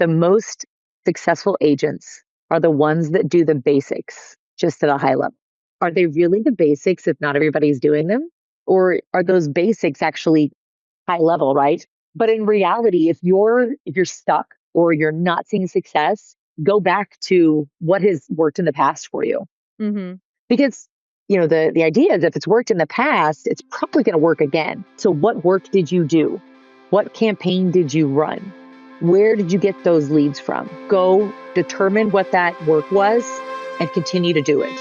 the most successful agents are the ones that do the basics just at a high level. Are they really the basics if not everybody's doing them? Or are those basics actually high level, right? But in reality, if you're stuck or you're not seeing success, go back to what has worked in the past for you. Mm-hmm. Because the idea is if it's worked in the past, it's probably going to work again. So what work did you do? What campaign did you run? Where did you get those leads from? Go determine what that work was and continue to do it.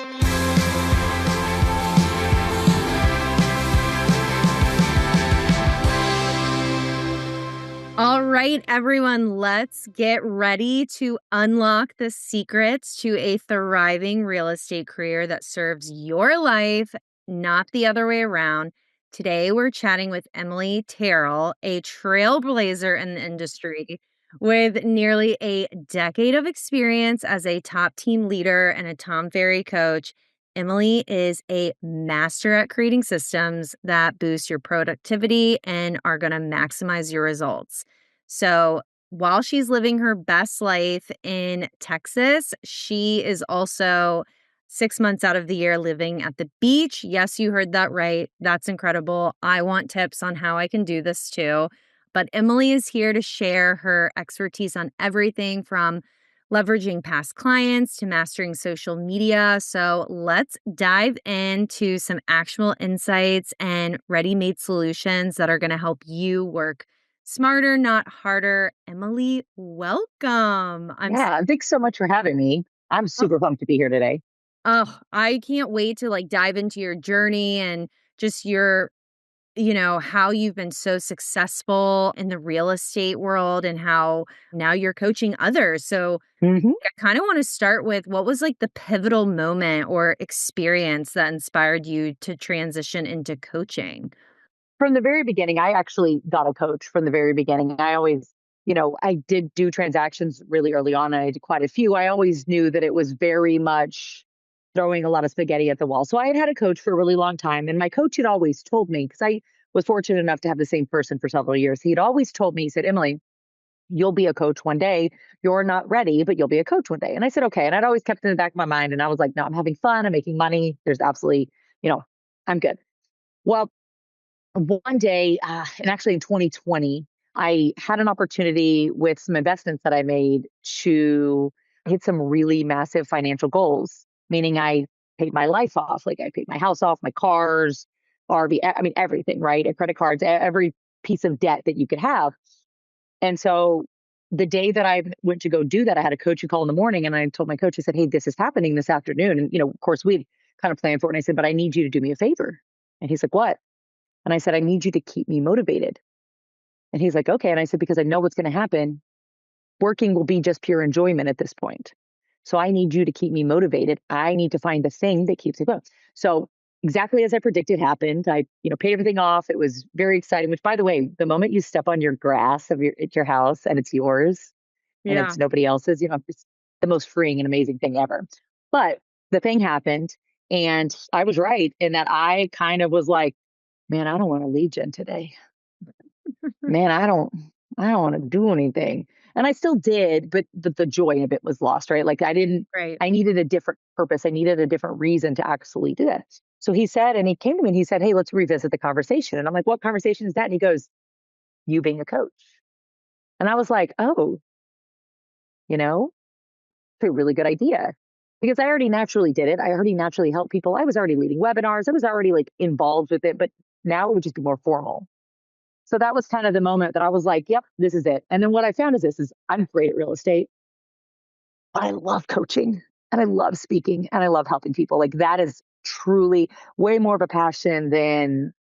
All right, everyone, let's get ready to unlock the secrets to a thriving real estate career that serves your life, not the other way around. Today, we're chatting with Emily Terrell, a trailblazer in the industry with nearly a decade of experience as a top team leader and a Tom Ferry coach. Emily is a master at creating systems that boost your productivity and are going to maximize your results. So while she's living her best life in Texas, she is also 6 months out of the year living at the beach. Yes, you heard that right. That's incredible. I want tips on how I can do this too. But Emily is here to share her expertise on everything from leveraging past clients to mastering social media. So let's dive into some actual insights and ready-made solutions that are going to help you work smarter, not harder. Emily, welcome. Yeah, thanks so much for having me. I'm super pumped to be here today. I can't wait to dive into your journey and just how you've been so successful in the real estate world and how now you're coaching others. So Mhm. I kind of want to start with what was the pivotal moment or experience that inspired you to transition into coaching? From the very beginning, I actually got a coach from the very beginning. I did do transactions really early on. And I did quite a few. I always knew that it was very much throwing a lot of spaghetti at the wall. So I had had a coach for a really long time. And my coach had always told me, because I was fortunate enough to have the same person for several years. He had always told me, he said, Emily, you'll be a coach one day. You're not ready, but you'll be a coach one day. And I said, okay. And I'd always kept it in the back of my mind. And I was like, no, I'm having fun. I'm making money. There's absolutely, I'm good. Well, one day, and actually in 2020, I had an opportunity with some investments that I made to hit some really massive financial goals, meaning I paid my life off. Like I paid my house off, my cars, RV, I mean, everything, right? Credit cards, every piece of debt that you could have. And so the day that I went to go do that, I had a coaching call in the morning and I told my coach, I said, hey, this is happening this afternoon. And, of course, we'd kind of planned for it. And I said, but I need you to do me a favor. And he's like, what? And I said, I need you to keep me motivated. And he's like, okay. And I said, because I know what's going to happen. Working will be just pure enjoyment at this point. So I need you to keep me motivated. I need to find the thing that keeps me going. So exactly as I predicted happened. I, paid everything off. It was very exciting, which by the way, the moment you step on your grass at your house and it's yours and Yeah. it's nobody else's, it's the most freeing and amazing thing ever. But the thing happened and I was right in that I kind of was like, man, I don't want to lead gen today. Man, I don't want to do anything. And I still did, but the joy of it was lost, right? Like Right. I needed a different purpose. I needed a different reason to actually do that. So he said, and he came to me and he said, hey, let's revisit the conversation. And I'm like, what conversation is that? And he goes, you being a coach. And I was like, oh, you know, it's a really good idea because I already naturally did it. I already naturally helped people. I was already leading webinars. I was already like involved with it, but now it would just be more formal. So that was kind of the moment that I was like, yep, this is it. And then what I found is this is I'm great at real estate, but I love coaching and I love speaking and I love helping people. Like that is truly way more of a passion than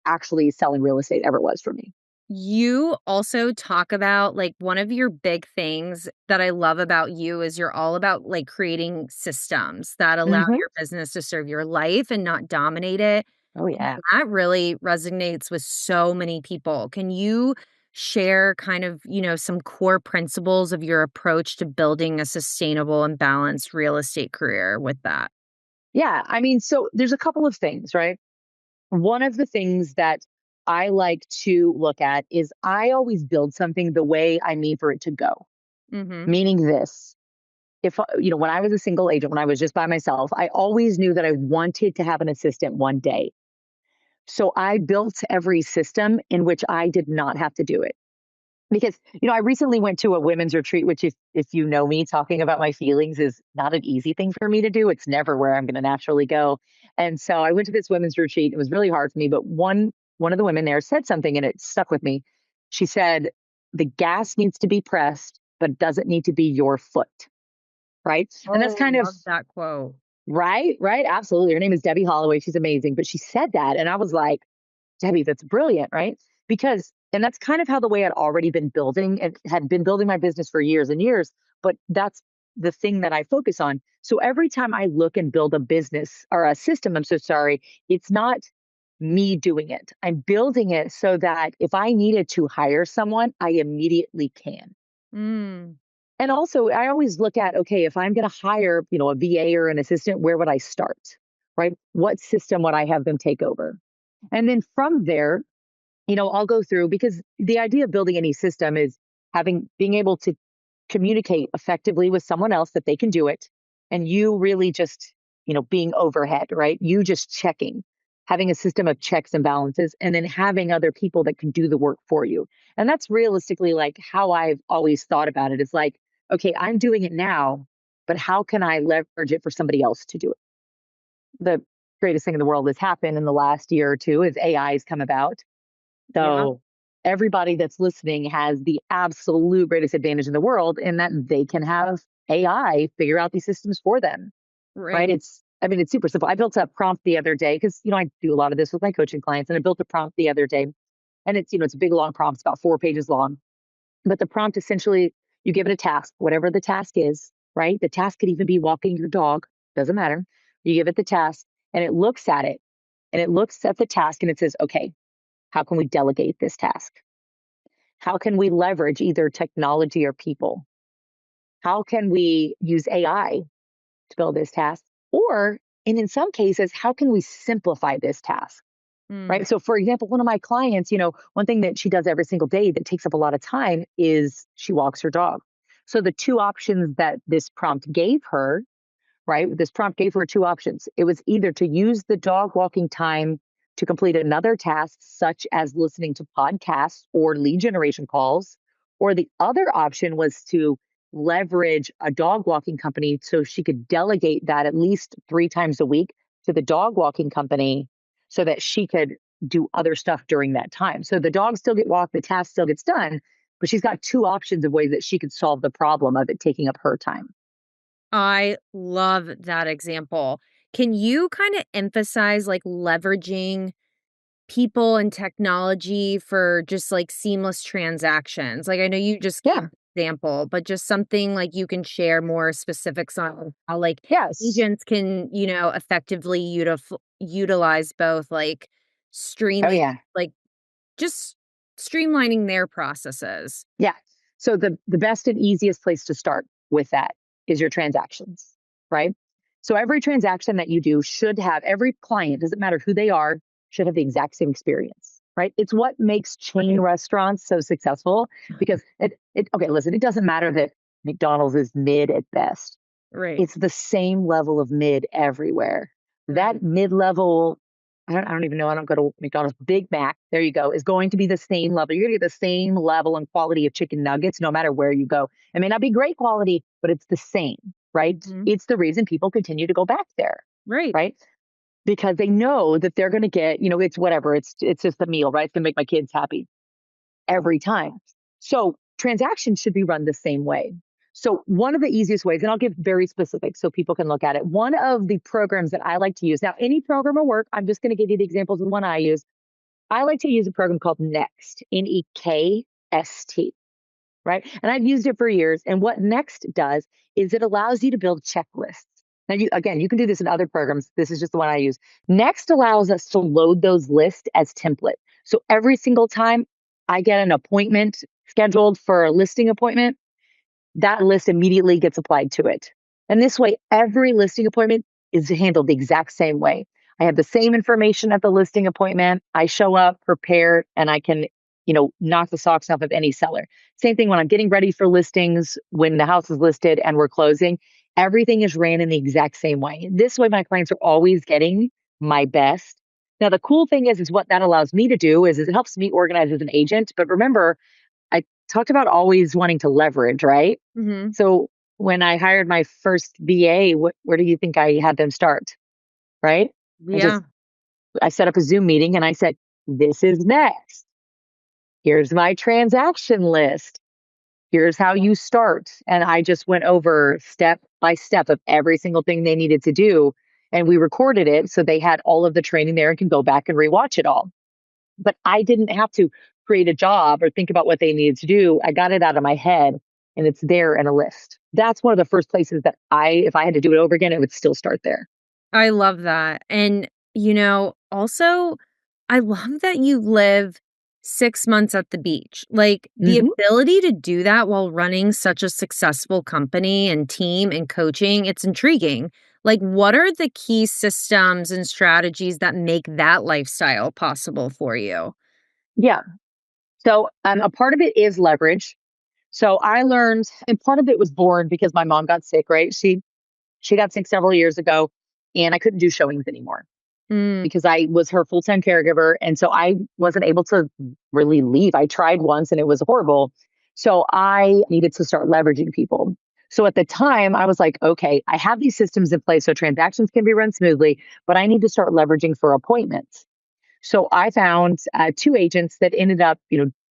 actually selling real estate ever was for me. You also talk about one of your big things that I love about you is you're all about creating systems that allow Hmm. your business to serve your life and not dominate it. Oh And yeah. that really resonates with so many people. Can you share kind of, some core principles of your approach to building a sustainable and balanced real estate career with that? Yeah. I mean, so there's a couple of things, right? One of the things that I like to look at is I always build something the way I mean for it to go. Mhm. Meaning this, if, when I was a single agent, when I was just by myself, I always knew that I wanted to have an assistant one day. So I built every system in which I did not have to do it. Because, I recently went to a women's retreat, which if you know me, talking about my feelings is not an easy thing for me to do. It's never where I'm going to naturally go. And so I went to this women's retreat. It was really hard for me, but one of the women there said something and it stuck with me. She said, "The gas needs to be pressed, but it doesn't need to be your foot." Right? And that's Oh, kind of love that quote. right, right. Absolutely. Her name is Debbie Holloway. She's amazing. But she said that and I was like, Debbie, that's brilliant, right? Because, and that's kind of how the way I'd already been building and had been building my business for years and years. But that's the thing that I focus on. So every time I look and build a business or a system, I'm so sorry, it's not me doing it. I'm building it so that if I needed to hire someone, I immediately can. Mm. And also, I always look at, okay, if I'm going to hire, a VA or an assistant, where would I start? Right? What system would I have them take over? And then from there, I'll go through because the idea of building any system is being able to communicate effectively with someone else that they can do it. And you really just, being overhead, right? You just checking, having a system of checks and balances, and then having other people that can do the work for you. And that's realistically like how I've always thought about it. It's like, okay, I'm doing it now, but how can I leverage it for somebody else to do it? The greatest thing in the world has happened in the last year or two is AI has come about, Yeah. so everybody that's listening has the absolute greatest advantage in the world in that they can have AI figure out these systems for them, right? Right. It's super simple. I built a prompt the other day because, I do a lot of this with my coaching clients and I built a prompt the other day and it's a big long prompt. It's about 4 pages long, but the prompt essentially, you give it a task, whatever the task is, right? The task could even be walking your dog. Doesn't matter. You give it the task and it looks at it and it looks at the task and it says, okay, how can we delegate this task? How can we leverage either technology or people? How can we use AI to build this task? And in some cases, how can we simplify this task? Mm. Right. So, for example, one of my clients, one thing that she does every single day that takes up a lot of time is she walks her dog. So, the two options that this prompt gave her, right? This prompt gave her two options. It was either to use the dog walking time to complete another task, such as listening to podcasts or lead generation calls, or the other option was to leverage a dog walking company so she could delegate that at least 3 times a week to the dog walking company so that she could do other stuff during that time. So the dogs still get walked, the task still gets done, but she's got two options of ways that she could solve the problem of it taking up her time. I love that example. Can you kind of emphasize like leveraging people and technology for just like seamless transactions? Like I know you just gave Yeah. an example, but just something like you can share more specifics on how like Yes. agents can, effectively utilize both like Oh, streaming, yeah. like just streamlining their processes. Yeah. So the best and easiest place to start with that is your transactions, right? So every transaction that you do should have every client, doesn't matter who they are, should have the exact same experience, right? It's what makes chain restaurants so successful because okay, listen, it doesn't matter that McDonald's is mid at best. Right. It's the same level of mid everywhere. Right. That mid-level, I don't even know. I don't go to McDonald's. Big Mac, there you go, is going to be the same level. You're gonna get the same level and quality of chicken nuggets no matter where you go. It may not be great quality, but it's the same, right? Mhm. It's the reason people continue to go back there, Right. right? Because they know that they're gonna get, it's whatever. It's just a meal, right? It's gonna make my kids happy every time. So transactions should be run the same way. So one of the easiest ways, and I'll give very specific so people can look at it. One of the programs that I like to use, now any program will work. I'm just going to give you the examples of the one I use. I like to use a program called Next, Nekst, right? And I've used it for years. And what Next does is it allows you to build checklists. Now, you can do this in other programs. This is just the one I use. Next allows us to load those lists as template. So every single time I get an appointment scheduled for a listing appointment, that list immediately gets applied to it. And this way, every listing appointment is handled the exact same way. I have the same information at the listing appointment. I show up prepared and I can, knock the socks off of any seller. Same thing when I'm getting ready for listings, when the house is listed and we're closing, everything is ran in the exact same way. This way, my clients are always getting my best. Now, the cool thing is what that allows me to do is it helps me organize as an agent. But remember, I talked about always wanting to leverage, right? Mhm. So when I hired my first VA, where do you think I had them start? Right? I Yeah. just I set up a Zoom meeting and I said, "This is next. Here's my transaction list. Here's how you start." And I just went over step by step of every single thing they needed to do. And we recorded it so they had all of the training there and can go back and rewatch it all. But I didn't have to create a job or think about what they needed to do. I got it out of my head and it's there in a list. That's one of the first places that if I had to do it over again, it would still start there. I love that. And, also, I love that you live 6 months at the beach. Like, the Hmm. ability to do that while running such a successful company and team and coaching, it's intriguing. Like, what are the key systems and strategies that make that lifestyle possible for you? Yeah. So a part of it is leverage. So I learned, and part of it was born because my mom got sick, right? She got sick several years ago and I couldn't do showings anymore Mm, because I was her full-time caregiver. And so I wasn't able to really leave. I tried once and it was horrible. So I needed to start leveraging people. So at the time, I was like, okay, I have these systems in place so transactions can be run smoothly, but I need to start leveraging for appointments. So I found two agents that ended up,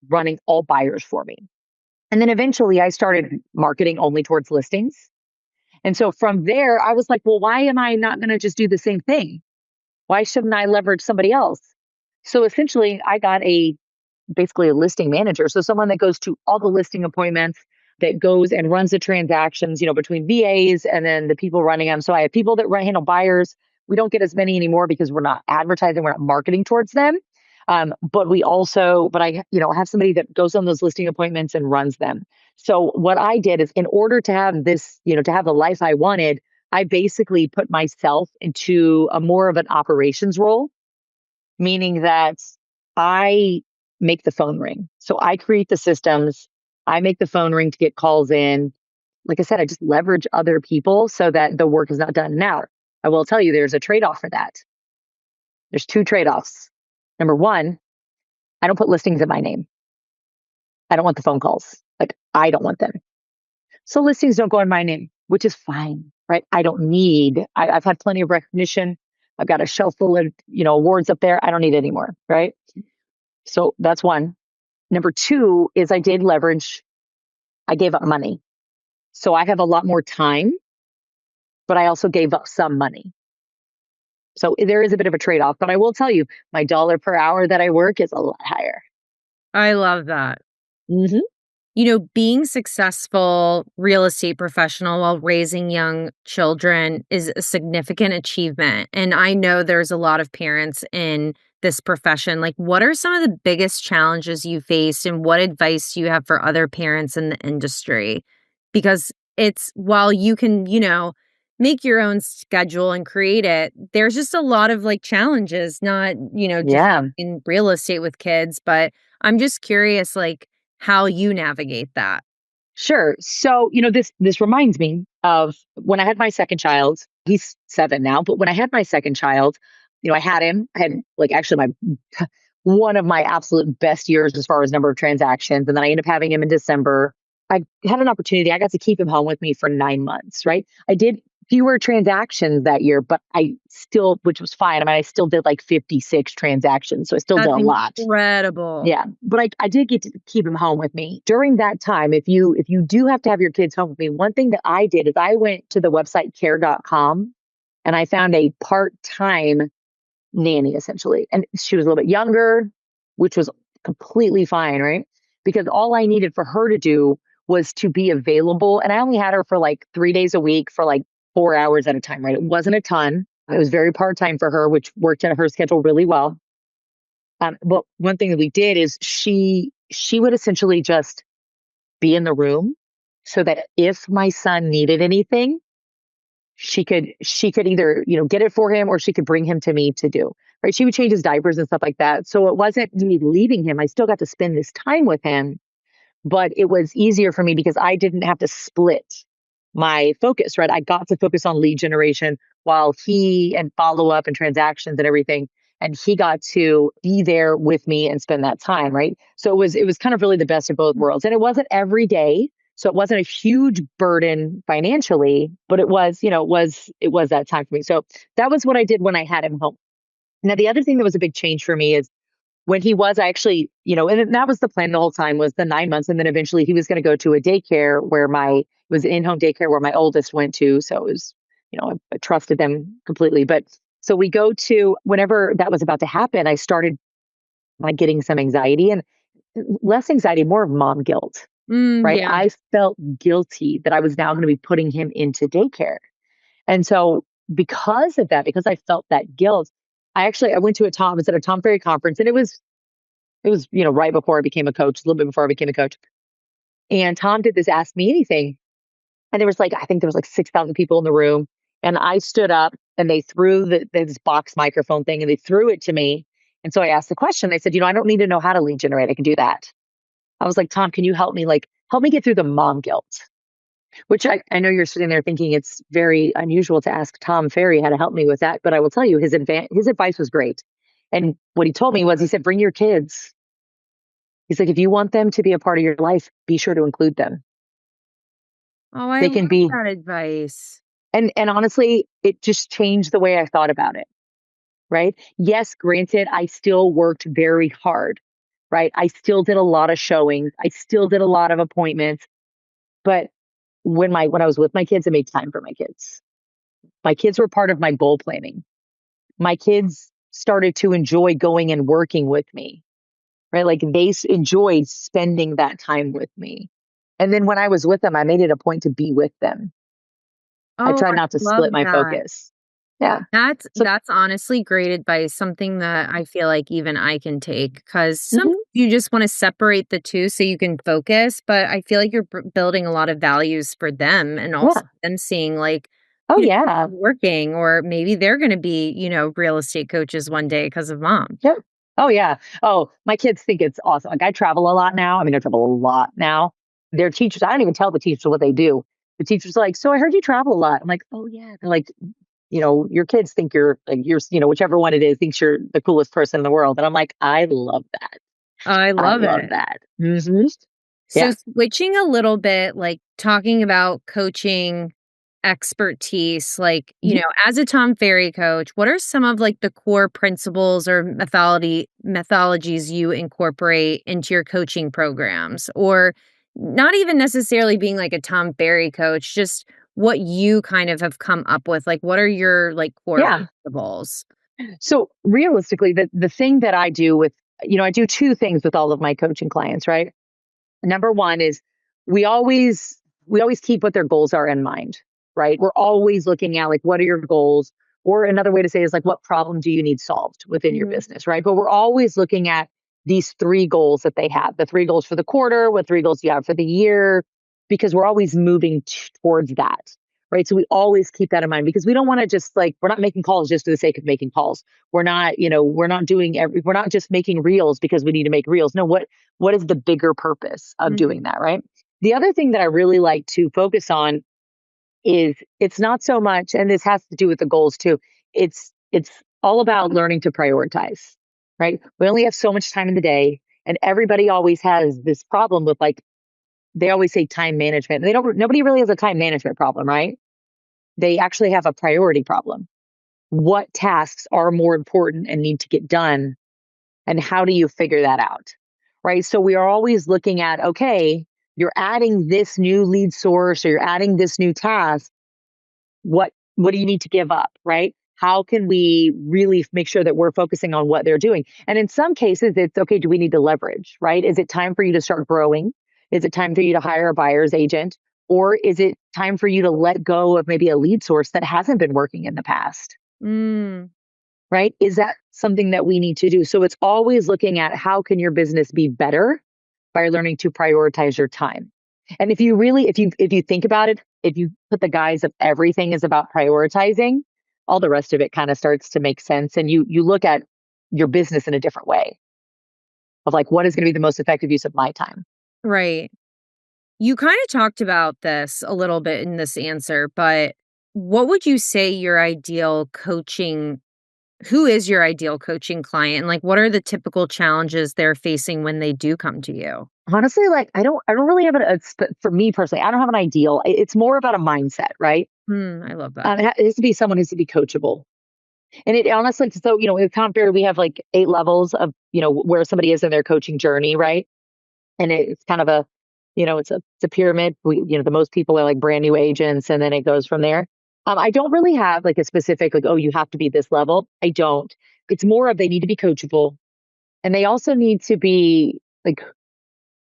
running all buyers for me. And then eventually I started marketing only towards listings. And so from there, I was like, well, why am I not going to just do the same thing? Why shouldn't I leverage somebody else? So essentially, I got basically a listing manager. So someone that goes to all the listing appointments, that goes and runs the transactions, between VAs and then the people running them. So I have people that handle buyers. We don't get as many anymore because we're not advertising, we're not marketing towards them. But I, have somebody that goes on those listing appointments and runs them. So what I did is in order to have this, to have the life I wanted, I basically put myself into a more of an operations role, meaning that I make the phone ring. So I create the systems, I make the phone ring to get calls in. Like I said, I just leverage other people so that the work is not done. Now, I will tell you there's a trade off for that. There's two trade offs. Number one, I don't put listings in my name. I don't want the phone calls. Like, I don't want them. So listings don't go in my name, which is fine, right? I've had plenty of recognition. I've got a shelf full of, awards up there. I don't need any more, right? So that's one. Number two is I gave up money. So I have a lot more time, but I also gave up some money. So there is a bit of a trade off, but I will tell you, my dollar per hour that I work is a lot higher. I love that. Hmm. Being successful real estate professional while raising young children is a significant achievement. And I know there's a lot of parents in this profession. Like, what are some of the biggest challenges you faced, and what advice do you have for other parents in the industry? Because while you can, make your own schedule and create it, there's just a lot of like challenges, not, just Yeah. in real estate with kids, but I'm just curious, like, how you navigate that. Sure. So, this reminds me of when I had my second child. He's 7 now, but when I had my second child, I had him. I had like actually my one of my absolute best years as far as number of transactions. And then I ended up having him in December. I had an opportunity. I got to keep him home with me for 9 months, right? I did fewer transactions that year, but which was fine. I mean, I still did like 56 transactions. So I still did That's a lot. incredible. Yeah, but I did get to keep him home with me during that time. If you do have to have your kids home with me, one thing that I did is I went to the website care.com and I found a part-time nanny essentially. And she was a little bit younger, which was completely fine, right? Because all I needed for her to do was to be available. And I only had her for like 3 days a week for like 4 hours at a time, right? It wasn't a ton. It was very part-time for her, which worked in her schedule really well. But one thing that we did is she would essentially just be in the room so that if my son needed anything, she could either, get it for him or she could bring him to me to do. right? She would change his diapers and stuff like that. So it wasn't me leaving him. I still got to spend this time with him, but it was easier for me because I didn't have to split my focus, right? I got to focus on lead generation while he and follow up and transactions and everything. And he got to be there with me and spend that time, right? So it was kind of really the best of both worlds. And it wasn't every day. So it wasn't a huge burden financially, but it was that time for me. So that was what I did when I had him home. Now the other thing that was a big change for me is when he was I actually, and that was the plan the whole time was the 9 months. And then eventually he was going to go to a daycare where it was an in-home daycare where my oldest went to. So it was, I trusted them completely. But so we go to whenever that was about to happen, I started like getting some anxiety and less anxiety, more of mom guilt, right? Yeah. I felt guilty that I was now going to be putting him into daycare. And so because of that, because I felt that guilt, I went to I was at a Tom Ferry conference and it was, right before I became a coach, a little bit before I became a coach. And Tom did this Ask Me Anything. And I think there was like 6,000 people in the room. And I stood up and they threw this box microphone thing and they threw it to me. And so I asked the question. They said, I don't need to know how to lead generate. I can do that. I was like, Tom, can you help me? Like, help me get through the mom guilt, which I know you're sitting there thinking it's very unusual to ask Tom Ferry how to help me with that. But I will tell you, his advice was great. And what he told me was, he said, bring your kids. He's like, if you want them to be a part of your life, be sure to include them. Oh, I They love can be, that advice. and honestly, it just changed the way I thought about it. Right. Yes, granted, I still worked very hard. Right. I still did a lot of showings. I still did a lot of appointments. But when I was with my kids, I made time for my kids. My kids were part of my goal planning. My kids started to enjoy going and working with me. Right. Like enjoyed spending that time with me. And then when I was with them, I made it a point to be with them. I Oh, tried I not to love split my that. focus. Yeah. That's So, that's honestly great advice, something that I feel like even I can take because some mhm, you just wanna separate the 2 so you can focus, but I feel like you're building a lot of values for them and also yeah. them seeing, like, Oh, you know, yeah. working or maybe they're gonna be, real estate coaches one day because of mom. Yep. Oh, yeah. Oh, my kids think it's awesome. Like I travel a lot now. I mean, I travel a lot now. Their teachers, I don't even tell the teachers what they do. The teacher's like, so I heard you travel a lot. I'm like, oh yeah. They're like, your kids think you're like whichever one it is, thinks you're the coolest person in the world. And I'm like, I love that. I I love love it. that. Hmm. So Yeah. switching a little bit, like talking about coaching expertise, like, Mhm. as a Tom Ferry coach, what are some of like the core principles or methodologies you incorporate into your coaching programs? Or not even necessarily being like a Tom Ferry coach, just what you kind of have come up with. Like what are your like core Yeah. principles? So realistically, the thing that I do I do two things with all of my coaching clients, right? Number one is we always we always keep what their goals are in mind, right? We're always looking at like what are your goals? Or another way to say is like what problem do you need solved within your Mhm. business, right? But we're always looking at these three goals that they have. The three goals for the quarter, what three goals do you have for the year? Because we're always moving towards that. Right. So we always keep that in mind because we don't want to just like, we're not making calls just for the sake of making calls. We're not we're not just making reels because we need to make reels. No, what is the bigger purpose of Mhm. doing that, right? The other thing that I really like to focus on is it's not so much, and this has to do with the goals too. It's all about learning to prioritize, right? We only have so much time in the day, and everybody always has this problem with like they always say time management. They don't. Nobody really has a time management problem, right? They actually have a priority problem. What tasks are more important and need to get done, and how do you figure that out? Right. So we are always looking at, okay, you're adding this new lead source or you're adding this new task. What do you need to give up? Right. How can we really make sure that we're focusing on what they're doing? And in some cases, it's okay, do we need to leverage? Right. Is it time for you to start growing? Is it time for you to hire a buyer's agent? Or is it time for you to let go of maybe a lead source that hasn't been working in the past? Mm. Right? Is that something that we need to do? So it's always looking at how can your business be better by learning to prioritize your time. And if you think about it, if you put the guise of everything is about prioritizing, all the rest of it kind of starts to make sense. And you look at your business in a different way of like, what is going to be the most effective use of my time? Right. You kind of talked about this a little bit in this answer, but what would you say your ideal coaching who is your ideal coaching client? And like what are the typical challenges they're facing when they do come to you? Honestly, like I don't really have for me personally, I don't have an ideal. It's more about a mindset, right? I love that. It has to be someone who's to be coachable. And it honestly, so, with Comp we have like 8 levels of, where somebody is in their coaching journey, right? And it's kind of it's a pyramid. The most people are like brand new agents, and then it goes from there. I don't really have like a specific, like, oh, you have to be this level. I don't. It's more of they need to be coachable, and they also need to be like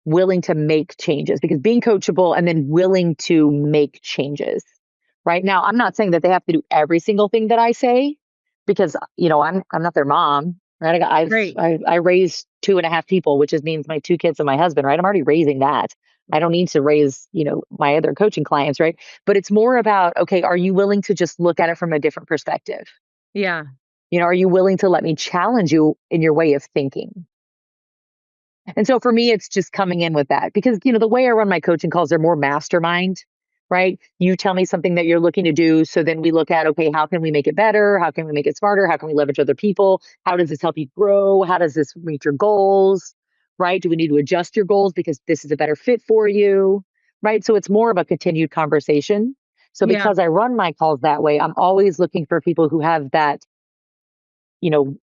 willing to make changes, because being coachable and then willing to make changes. Right now, I'm not saying that they have to do every single thing that I say, because I'm not their mom, right? Great. I raised 2.5 people, which is means my 2 kids and my husband, right? I'm already raising that. I don't need to raise my other coaching clients, right? But it's more about, okay, are you willing to just look at it from a different perspective? Yeah. Are you willing to let me challenge you in your way of thinking? And so for me, it's just coming in with that, because, the way I run my coaching calls, they're more mastermind, right? You tell me something that you're looking to do. So then we look at, okay, how can we make it better? How can we make it smarter? How can we leverage other people? How does this help you grow? How does this meet your goals? Right? Do we need to adjust your goals because this is a better fit for you? Right. So it's more of a continued conversation. So Yeah. because I run my calls that way, I'm always looking for people who have you know,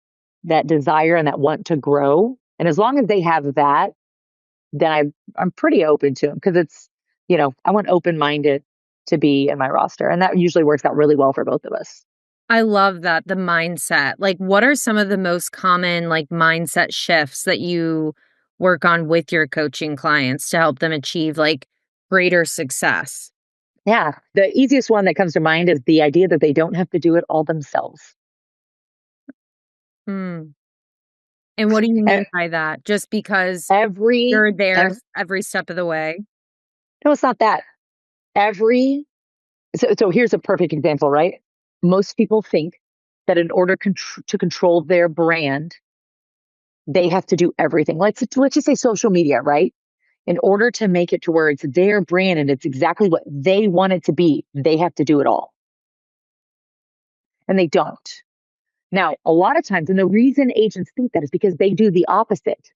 that desire and that want to grow. And as long as they have that, then I'm pretty open to them, because I want open minded to be in my roster, and that usually works out really well for both of us. I love that, the mindset. Like, what are some of the most common, like, mindset shifts that you work on with your coaching clients to help them achieve, like, greater success? Yeah, the easiest one that comes to mind is the idea that they don't have to do it all themselves. Mm. And what do you E- mean by that? Just because Every, you're there every every step of the way? no, it's not that. Every so here's a perfect example, right? Most people think that in order to control their brand, they have to do everything. Let's just say social media, right? In order to make it to where it's their brand and it's exactly what they want it to be, they have to do it all. And they don't. Now, a lot of times, and the reason agents think that is because they do the opposite.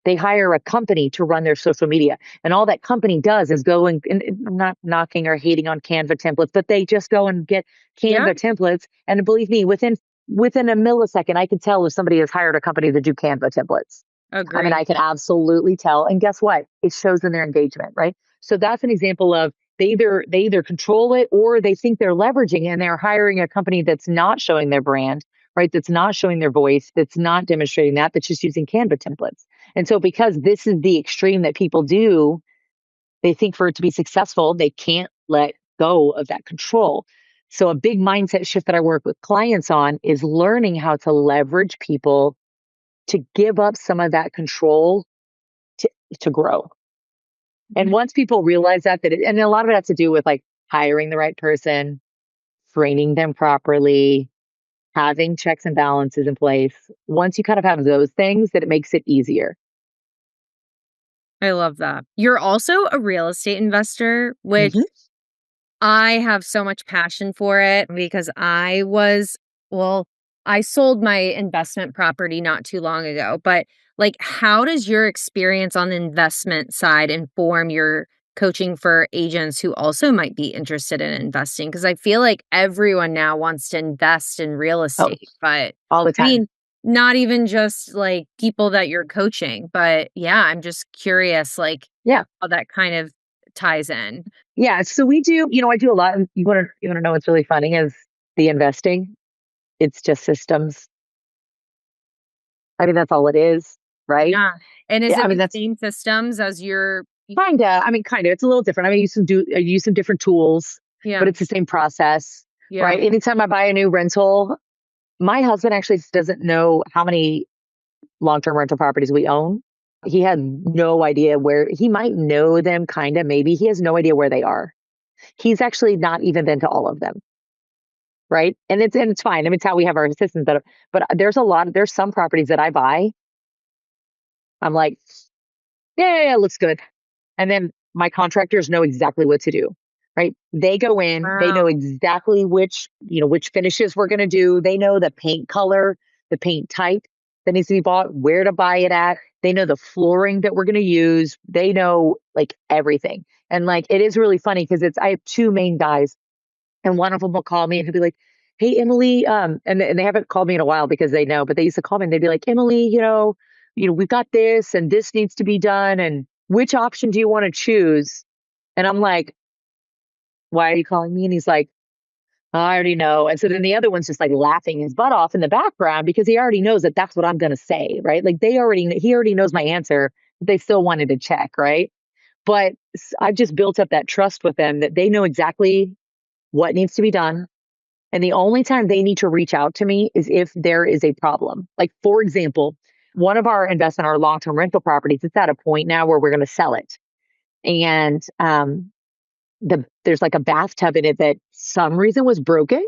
They hire a company to run their social media. And all that company does is go and I'm not knocking or hating on Canva templates, but they just go and get Yeah, Canva templates. And believe me, within a millisecond, I can tell if somebody has hired a company to do Canva templates. I mean, agree. I can absolutely tell. And guess what? It shows in their engagement, right? So that's an example of they either control it, or they think they're leveraging, and they're hiring a company that's not showing their brand, right? That's not showing their voice, that's not demonstrating that's just using Canva templates. And so because this is the extreme that people do, they think for it to be successful, they can't let go of that control. So a big mindset shift that I work with clients on is learning how to leverage people to give up some of that control to to grow. And Mhm. once people realize and a lot of it has to do with like hiring the right person, training them properly, having checks and balances in place. Once you kind of have those things, that it makes it easier. I love that. You're also a real estate investor, which Hmm. I have so much passion for it because well, I sold my investment property not too long ago, but like, how does your experience on the investment side inform your coaching for agents who also might be interested in investing? Because I feel like everyone now wants to invest in real Oh, estate, but all the I time. mean, not even just like people that you're coaching, but yeah, I'm just curious, like, Yeah. how that kind of ties in. Yeah. So we do, I do a lot. And you want to know what's really funny is the investing. It's just systems. I mean, that's all it is, right? Yeah, and is Yeah. I it mean, the that's same systems as your y kinda. I mean, kinda. It's a little different. I mean, I use some different tools, but yeah, it's the same process, yeah. right? Anytime I buy a new rental, my husband actually doesn't know how many long-term rental properties we own. He had no idea where he might know them, kinda, maybe. He has no idea where they are. He's actually not even been to all of them. right? And it's fine. I mean, it's how we have our systems set up. But there's some properties that I buy. I'm like, yeah, looks good. And then my contractors know exactly what to do, right? They go in, they know Wow. exactly which finishes we're going to do. They know the paint color, the paint type that needs to be bought, where to buy it at. They know the flooring that we're going to use. They know like everything. And like, it is really funny because I have two main guys and one of them will call me and he'll be like, "Hey, Emily," and they haven't called me in a while because they know, but they used to call me and they'd be like, "Emily, we've got this and this needs to be done, and which option do you want to choose?" And I'm like, "Why are you calling me?" And he's like, "Oh, I already know." And so then the other one's just like laughing his butt off in the background because he already knows that that's what I'm going to say, right? Like he already knows my answer, but they still wanted to check, right? But I've just built up that trust with them that they know exactly what needs to be done. And the only time they need to reach out to me is if there is a problem. Like, for example, one of our investment, our long term rental properties, it's at a point now where we're going to sell it. And there's like a bathtub in it that some reason was broken.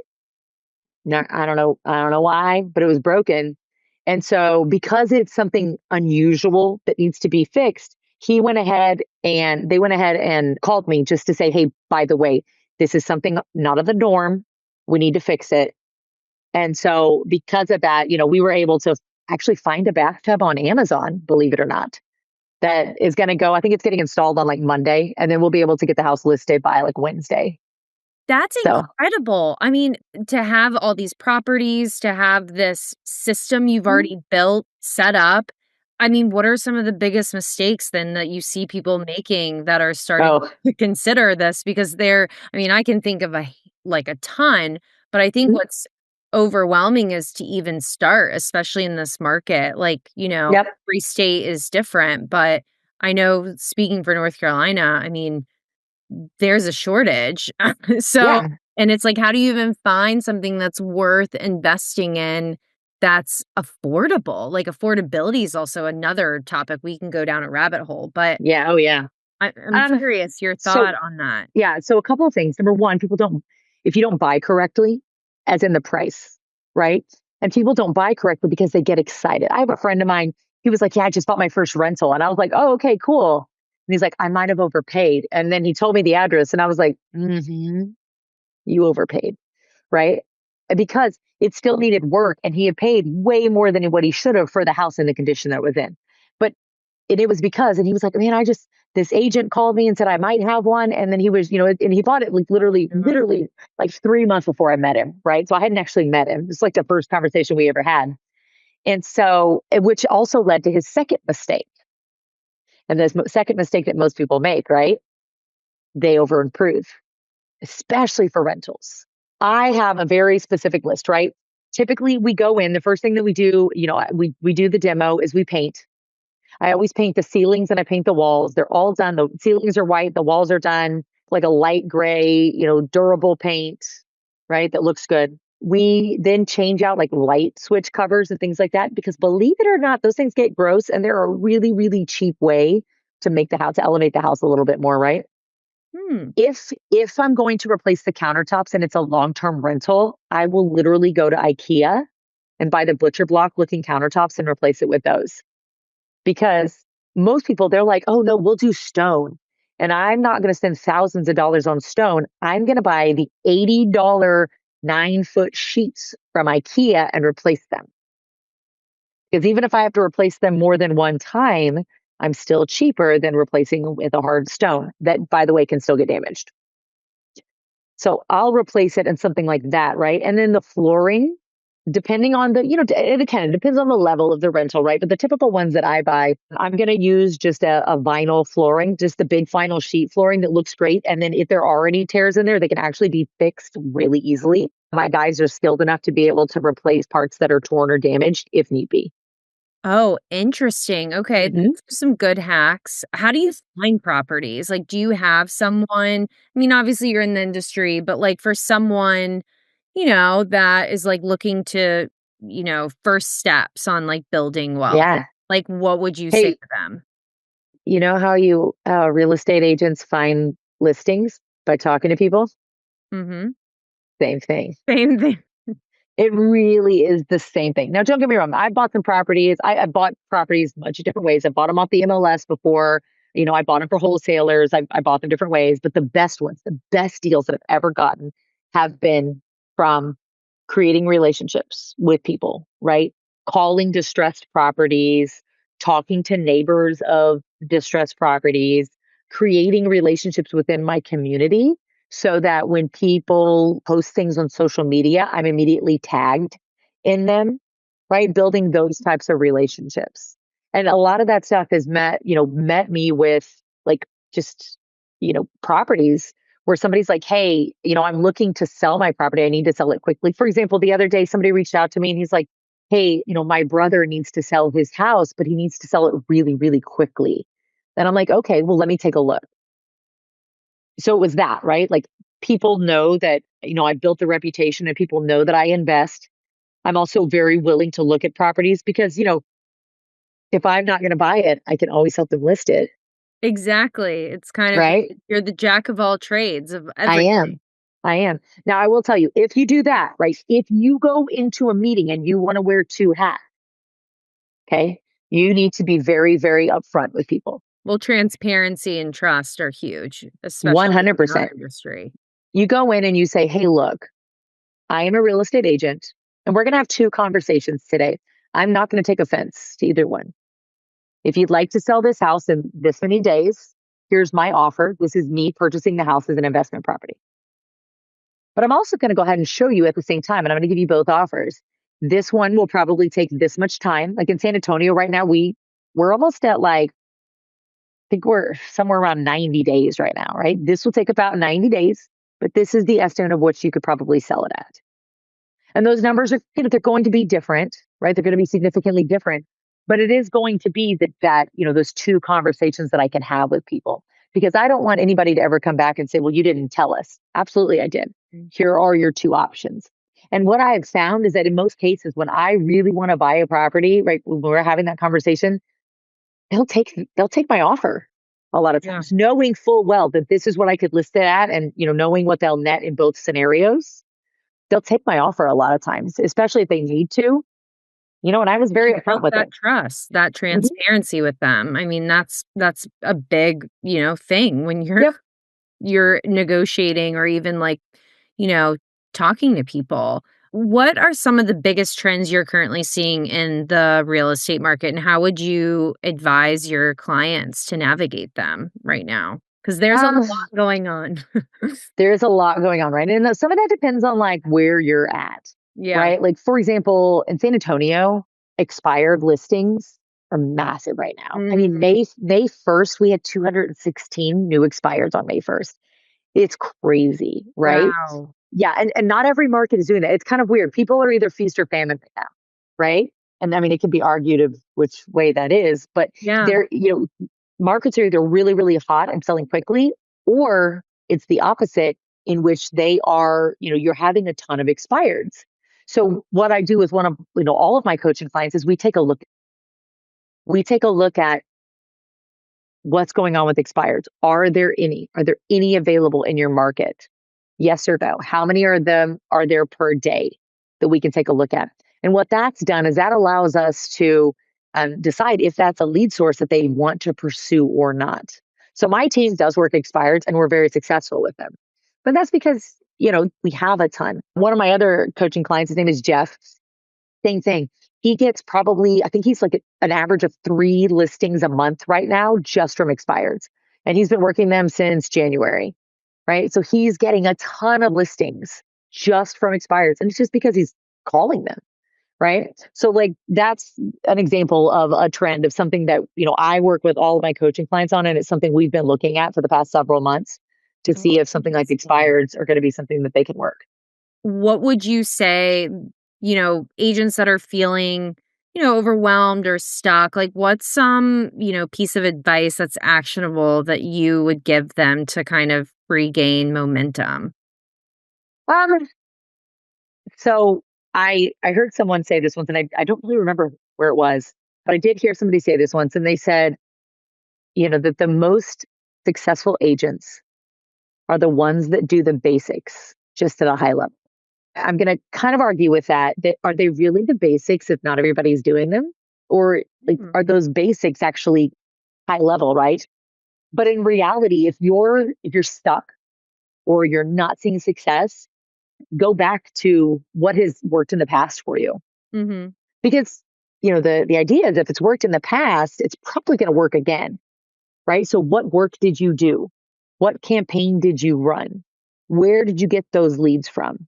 No, I don't know why, but it was broken. And so, because it's something unusual that needs to be fixed, they went ahead and called me just to say, "Hey, by the way, this is something not of the norm. We need to fix it." And so because of that, we were able to actually find a bathtub on Amazon, believe it or not, that is going to go. I think it's getting installed on like Monday, and then we'll be able to get the house listed by like Wednesday. That's So, incredible. I mean, to have all these properties, to have this system you've mhm. already built, set up. I mean, what are some of the biggest mistakes then that you see people making that are starting Oh, to consider this? Because I mean, I can think of like a ton, but I think mhm. what's overwhelming is to even start, especially in this market. Like, Yep. every state is different, but I know speaking for North Carolina, I mean, there's a shortage. So Yeah. and it's like, how do you even find something that's worth investing in that's affordable? Like, affordability is also another topic we can go down a rabbit hole, but Yeah. Oh, yeah. I'm Um, curious your so thought on that. Yeah. So a couple of things. Number one, if you don't buy correctly, as in the price, right? And people don't buy correctly because they get excited. I have a friend of mine. He was like, "Yeah, I just bought my first rental." And I was like, "Oh, okay, cool." And he's like, "I might have overpaid." And then he told me the address and I was like, "You overpaid." Right? Because it still needed work and he had paid way more than what he should have for the house in the condition that it was in. But it was because, and he was like, "Man, this agent called me and said I might have one." And then he was, and he bought it like literally like 3 months before I met him. Right. So I hadn't actually met him. It's like the first conversation we ever had. And so, which also led to his second mistake. And the second mistake that most people make, right? They over improve, especially for rentals. I have a very specific list, right? Typically, we go in, the first thing that we do, we do the demo is we paint. I always paint the ceilings and I paint the walls. They're all done. The ceilings are white, the walls are done, like a light gray, durable paint, right? That looks good. We then change out like light switch covers and things like that because believe it or not, those things get gross and they're a really, really cheap way to make to elevate the house a little bit more, right? Hmm. If I'm going to replace the countertops and it's a long-term rental, I will literally go to IKEA and buy the butcher block looking countertops and replace it with those. Because most people, they're like, "Oh no, we'll do stone." And I'm not going to spend thousands of dollars on stone. I'm going to buy the $80 9-foot sheets from IKEA and replace them. Because even if I have to replace them more than one time, I'm still cheaper than replacing with a hard stone that, by the way, can still get damaged. So I'll replace it in something like that, right? And then the flooring, depending on it depends on the level of the rental, right? But the typical ones that I buy, I'm going to use just a vinyl flooring, just the big vinyl sheet flooring that looks great. And then if there are any tears in there, they can actually be fixed really easily. My guys are skilled enough to be able to replace parts that are torn or damaged if need be. Oh, interesting. Okay, Hmm. those are some good hacks. How do you find properties? Like, do you have someone I mean, obviously you're in the industry, but like for someone, that is like looking to, first steps on like building wealth, Yeah. like what would you say Hey, to them? you know how real estate agents find listings by talking to people? Mhm. same thing. Same thing. It really is the same thing. Now, don't get me wrong. I bought some properties. I bought properties a bunch of different ways. I bought them off the MLS before. I bought them for wholesalers. I bought them different ways. But the best ones, the best deals that I've ever gotten have been from creating relationships with people, right? Calling distressed properties, talking to neighbors of distressed properties, creating relationships within my community so that when people post things on social media, I'm immediately tagged in them, right? Building those types of relationships. And a lot of that stuff has met me with like just, properties where somebody's like, hey, I'm looking to sell my property. I need to sell it quickly. For example, the other day, somebody reached out to me and he's like, hey, my brother needs to sell his house, but he needs to sell it really, really quickly. And I'm like, okay, well, let me take a look. So it was that, right? Like people know that, I built the reputation and people know that I invest. I'm also very willing to look at properties because, if I'm not going to buy it, I can always help them list it, Exactly. It's kind of right? you're the jack of all trades of I everything. am. I am. Now, I will tell you, if you do that, right? If you go into a meeting and you want to wear two hats, okay, you need to be very, very upfront with people. Well, transparency and trust are huge, especially in our 100%. industry. You go in and you say, hey, look, I am a real estate agent, and we're going to have two conversations today. I'm not going to take offense to either one. If you'd like to sell this house in this many days, here's my offer. This is me purchasing the house as an investment property. But I'm also going to go ahead and show you at the same time, and I'm going to give you both offers. This one will probably take this much time. Like in San Antonio right now, we're almost at like, I think we're somewhere around 90 days right now, right? This will take about 90 days, but this is the estimate of what you could probably sell it at. And those numbers are, they're going to be different, right? They're going to be significantly different, but it is going to be those two conversations that I can have with people because I don't want anybody to ever come back and say, well, you didn't tell us. Absolutely, I did. Here are your two options. And what I've found is that in most cases, when I really want to buy a property, right, when we're having that conversation, they'll take my offer a lot of Yeah. times, knowing full well that this is what I could list it at and, knowing what they'll net in both scenarios. They'll take my offer a lot of times, especially if they need to, and I was very You upfront built with that it. trust, that Mhm. transparency with them. I mean, that's a big, thing when you're Yep. you're negotiating or even like, you know, talking to people. What are some of the biggest trends you're currently seeing in the real estate market, and how would you advise your clients to navigate them right now? Because there's a lot Um, going on. there's a lot going on, right? And some of that depends on like where you're at, Yeah. right? Like for example, in San Antonio, expired listings are massive right now. I mean, Mm, May 1st, we had 216 new expireds on May 1st. It's crazy, right? wow. Yeah, and not every market is doing that. It's kind of weird. People are either feast or famine right now, right? And I mean, it can be argued of which way that is, but Yeah. there, markets are either really, really hot and selling quickly, or it's the opposite in which they are, you're having a ton of expireds. So what I do with one of, all of my coaching clients is we take a look at what's going on with expireds. Are there any? Are there any available in your market? Yes or no? How many are them are there per day that we can take a look at? And what that's done is that allows us to decide if that's a lead source that they want to pursue or not. So my team does work expireds and we're very successful with them. But that's because, we have a ton. One of my other coaching clients, his name is Jeff. Same thing. He gets probably, I think he's like an average of 3 listings a month right now, just from expireds. And he's been working them since January, right? So he's getting a ton of listings just from expireds. And it's just because he's calling them, right? So, like, that's an example of a trend of something that, I work with all of my coaching clients on. And it's something we've been looking at for the past several months to Oh, see if something like interesting. expireds are going to be something that they can work. What would you say, agents that are feeling, overwhelmed or stuck, like what's some, piece of advice that's actionable that you would give them to kind of regain momentum? Um, So I heard someone say this once, and I don't really remember where it was, but I did hear somebody say this once, and they said, that the most successful agents are the ones that do the basics just at a high level. I'm going to kind of argue with that are they really the basics if not everybody's doing them? Or like, Hmm. are those basics actually high level, right? But in reality, if you're stuck or you're not seeing success, go back to what has worked in the past for you. Mhm. Because the idea is if it's worked in the past, it's probably going to work again, right? So what work did you do? What campaign did you run? Where did you get those leads from?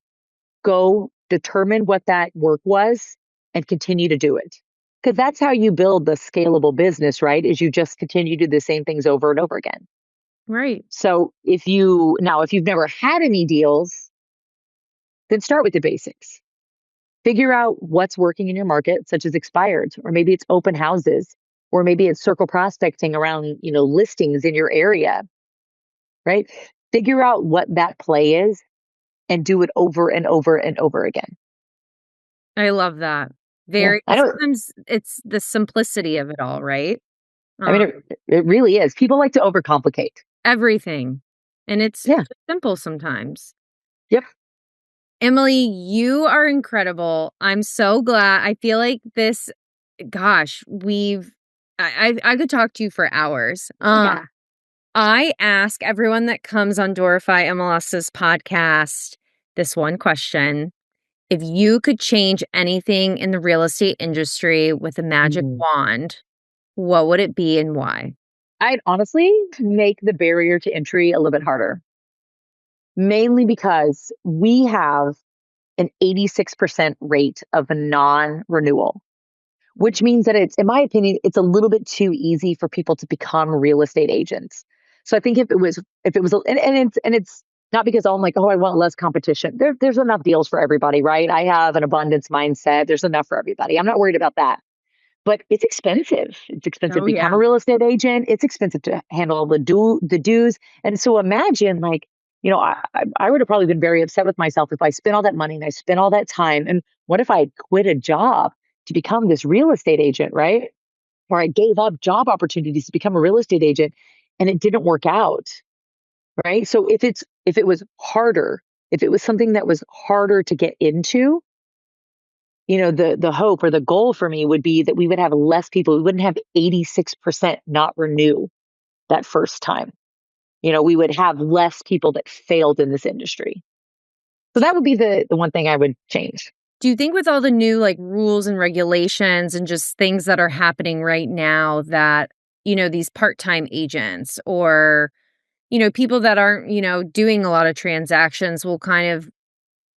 Go determine what that work was and continue to do it. Because that's how you build the scalable business, right? Is you just continue to do the same things over and over again. Right. So if you've never had any deals, then start with the basics. Figure out what's working in your market, such as expired, or maybe it's open houses, or maybe it's circle prospecting around, listings in your area, right? Figure out what that play is and do it over and over and over again. I love that. Yeah. Very I know. sometimes it's the simplicity of it all, right? I mean, Um, it really is. People like to overcomplicate. everything. And it's Yeah. just simple sometimes. Yep. Emily, you are incredible. I'm so glad. I feel like this gosh, we've I could talk to you for hours. Yeah. I ask everyone that comes on Doorify MLS's podcast this one question. If you could change anything in the real estate industry with a magic Mhm. wand, what would it be and why? I'd honestly make the barrier to entry a little bit harder, mainly because we have an 86% rate of a non renewal, which means that in my opinion, it's a little bit too easy for people to become real estate agents. So I think if it was, and it's not because I'm like, oh, I want less competition. There's enough deals for everybody, right? I have an abundance mindset. There's enough for everybody. I'm not worried about that. But it's expensive. It's expensive to Oh, yeah. become a real estate agent. It's expensive to handle the dues. And so imagine like, I would have probably been very upset with myself if I spent all that money and I spent all that time. And what if I had quit a job to become this real estate agent, right? Or I gave up job opportunities to become a real estate agent and it didn't work out, right? So if it was harder, if it was something that was harder to get into, the hope or the goal for me would be that we would have less people. We wouldn't have 86% not renew that first time. We would have less people that failed in this industry. So that would be the one thing I would change. Do you think with all the new like rules and regulations and just things that are happening right now that, these part-time agents or, people that aren't, doing a lot of transactions will kind of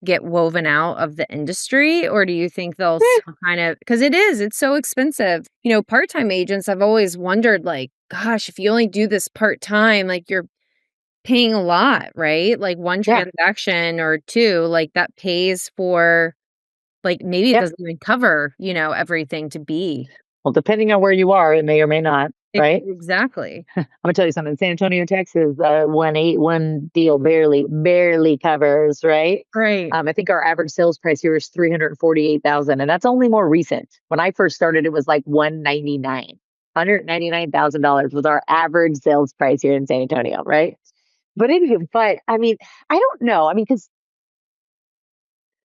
get woven out of the industry? Or do you think they'll Eh, still kind of, because it's so expensive. Part-time agents, I've always wondered, like, gosh, if you only do this part-time, like you're paying a lot, right? Like one yeah. transaction or two, like that pays for like, maybe it Yep. doesn't even cover, everything to be. Well, depending on where you are, it may or may not, right? Exactly. I'm gonna tell you something. San Antonio, Texas, one deal barely covers, right? Right. I think our average sales price here is 348,000, and that's only more recent. When I first started, it was like 199. $199,000 was our average sales price here in San Antonio, right? But I mean, I don't know. I mean, because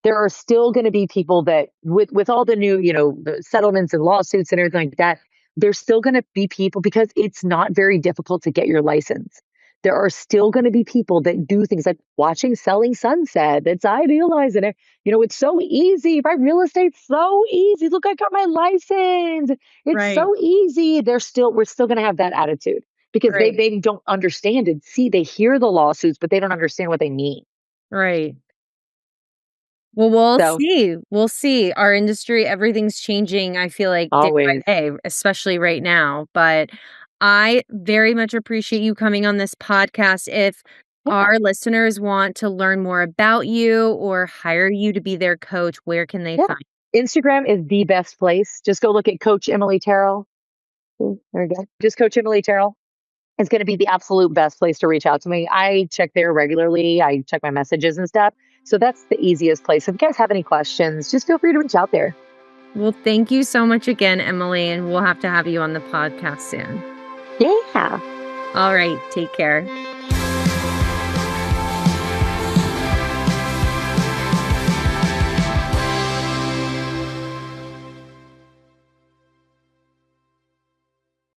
there are still going to be people that with all the new the settlements and lawsuits and everything like that, there's still going to be people because it's not very difficult to get your license. There are still going to be people that do things like watching Selling Sunset. That's idealizing it. It's so easy. Right? Real estate's so easy. Look, I got my license. It's Right. so easy. We're still going to have that attitude because they Right. maybe don't understand it. See, they hear the lawsuits, but they don't understand what they mean. Right. Well, we'll So see. We'll see. Our industry, everything's changing, I feel like day by always, day, especially right now. But I very much appreciate you coming on this podcast. If yeah. our listeners want to learn more about you or hire you to be their coach, where can they Yeah. find Instagram is the best place. Just go look at Coach Emily Terrell. There we go. Just Coach Emily Terrell. It's going to be the absolute best place to reach out to me. I check there regularly. I check my messages and stuff. So that's the easiest place. If you guys have any questions, just feel free to reach out there. Well, thank you so much again, Emily, and we'll have to have you on the podcast soon. Yeah. All right, take care.